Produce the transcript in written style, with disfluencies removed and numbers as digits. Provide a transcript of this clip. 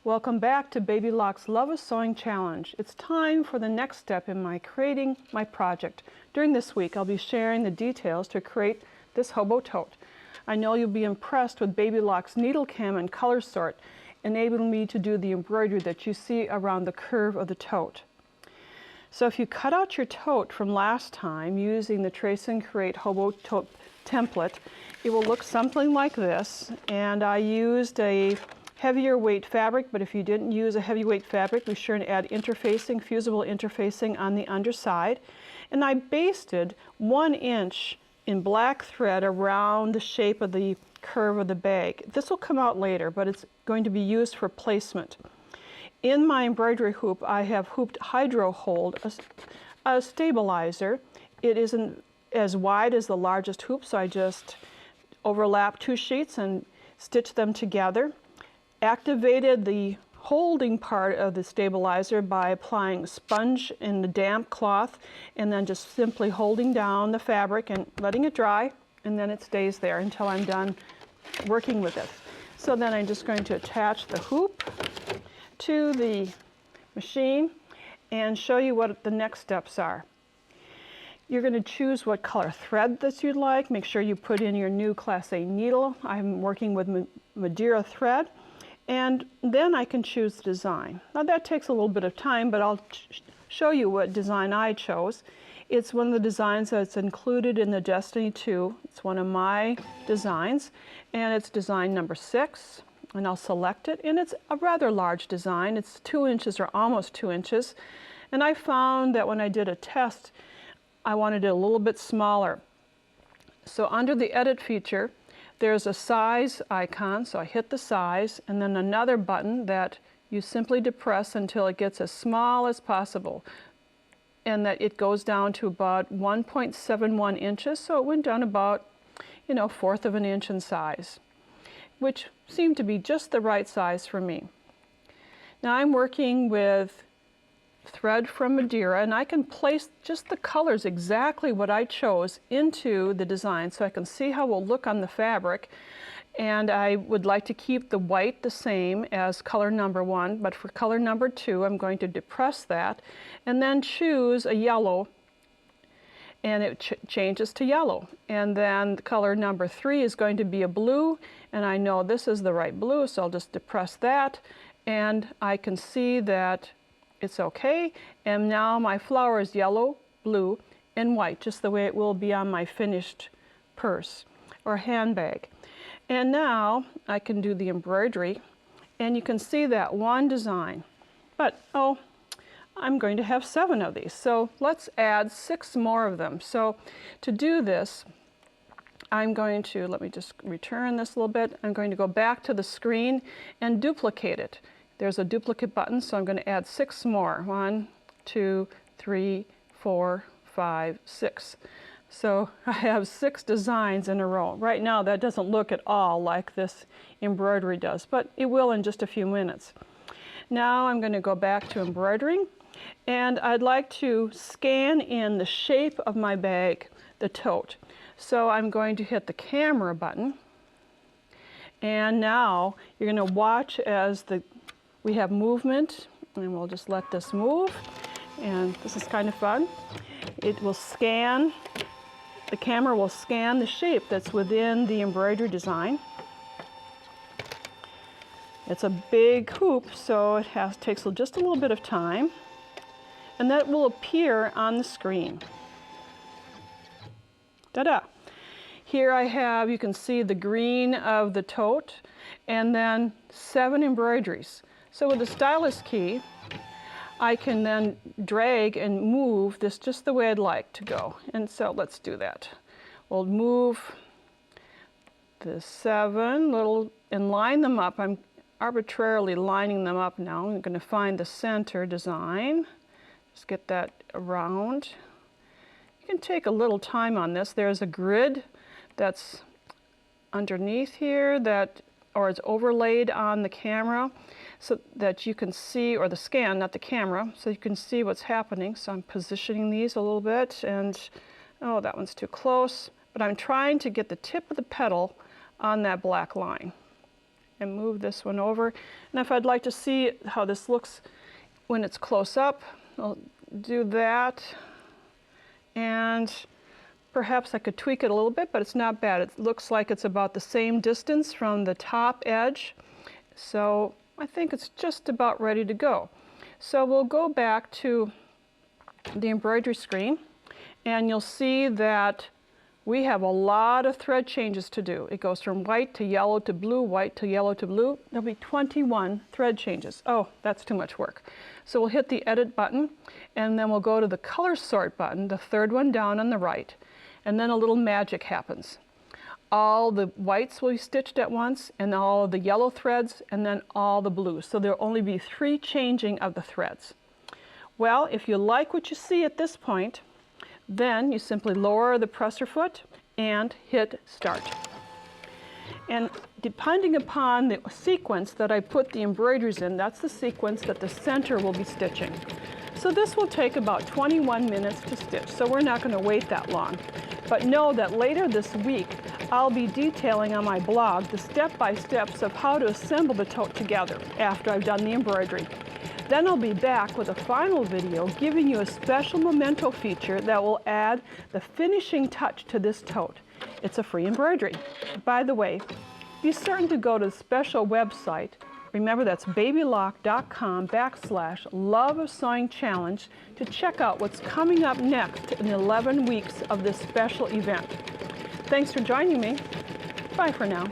Welcome back to Baby Locke's Love of Sewing Challenge. It's time for the next step in my creating my project. During this week, I'll be sharing the details to create this hobo tote. I know you'll be impressed with Baby Locke's needle cam and color sort, enabling me to do the embroidery that you see around the curve of the tote. So if you cut out your tote from last time using the Trace and Create Hobo Tote template, it will look something like this. And I used a heavier weight fabric, but if you didn't use a heavyweight fabric, be sure to add interfacing, fusible interfacing on the underside. And I basted 1 inch in black thread around the shape of the curve of the bag. This will come out later, but it's going to be used for placement. In my embroidery hoop, I have hooped Hydro Hold, a stabilizer. It isn't as wide as the largest hoop, so I just overlap 2 sheets and stitch them together. Activated the holding part of the stabilizer by applying sponge in the damp cloth and then just simply holding down the fabric and letting it dry, and then it stays there until I'm done working with it. So then I'm just going to attach the hoop to the machine and show you what the next steps are. You're going to choose what color thread that you'd like. Make sure you put in your new Class A needle. I'm working with Madeira thread. And then I can choose the design. Now that takes a little bit of time, but I'll show you what design I chose. It's one of the designs that's included in the Destiny 2. It's one of my designs, and it's design number 6. And I'll select it, and it's a rather large design. It's 2 inches or almost 2 inches. And I found that when I did a test, I wanted it a little bit smaller. So under the edit feature, there's a size icon, so I hit the size, and then another button that you simply depress until it gets as small as possible, and that it goes down to about 1.71 inches, so it went down about, 1/4 of an inch in size, which seemed to be just the right size for me. Now I'm working with thread from Madeira, and I can place just the colors exactly what I chose into the design so I can see how it will look on the fabric. And I would like to keep the white the same as color number 1, but for color number 2 I'm going to depress that and then choose a yellow, and it changes to yellow. And then color number 3 is going to be a blue, and I know this is the right blue, so I'll just depress that, and I can see that it's okay. And now my flower is yellow, blue, and white, just the way it will be on my finished purse or handbag. And now I can do the embroidery, and you can see that one design. But, I'm going to have 7 of these, so let's add 6 more of them. So to do this, I'm going to, let me just return this a little bit. I'm going to go back to the screen and duplicate it. There's a duplicate button, so I'm going to add 6 more. 1, 2, 3, 4, 5, 6. So I have 6 designs in a row. Right now that doesn't look at all like this embroidery does, but it will in just a few minutes. Now I'm going to go back to embroidering, and I'd like to scan in the shape of my bag, the tote. So I'm going to hit the camera button, and now you're going to watch as we have movement, and we'll just let this move, and this is kind of fun. It will scan, the camera will scan the shape that's within the embroidery design. It's a big hoop, so it takes just a little bit of time, and that will appear on the screen. Ta-da! Here I have, you can see the green of the tote, and then 7 embroideries. So with the stylus key, I can then drag and move this just the way I'd like to go. And so let's do that. We'll move the 7 and line them up. I'm arbitrarily lining them up now. I'm going to find the center design. Just get that around. You can take a little time on this. There's a grid that's underneath here or it's overlaid on the camera so that you can see, or the scan, not the camera, so you can see what's happening. So I'm positioning these a little bit, and that one's too close, but I'm trying to get the tip of the petal on that black line. and move this one over. And if I'd like to see how this looks when it's close up, I'll do that. And perhaps I could tweak it a little bit, but it's not bad. It looks like it's about the same distance from the top edge. So I think it's just about ready to go. So we'll go back to the embroidery screen, and you'll see that we have a lot of thread changes to do. It goes from white to yellow to blue, white to yellow to blue. There'll be 21 thread changes. Oh, that's too much work. So we'll hit the edit button, and then we'll go to the color sort button, the third one down on the right, and then a little magic happens. All the whites will be stitched at once, and all of the yellow threads, and then all the blues. So there'll only be 3 changing of the threads. Well, if you like what you see at this point, then you simply lower the presser foot and hit start. And depending upon the sequence that I put the embroideries in, that's the sequence that the center will be stitching. So this will take about 21 minutes to stitch, so we're not going to wait that long. But know that later this week, I'll be detailing on my blog the step-by-steps of how to assemble the tote together after I've done the embroidery. Then I'll be back with a final video giving you a special memento feature that will add the finishing touch to this tote. It's a free embroidery. By the way, be certain to go to the special website. Remember, that's babylock.com/Love of Sewing Challenge to check out what's coming up next in 11 weeks of this special event. Thanks for joining me. Bye for now.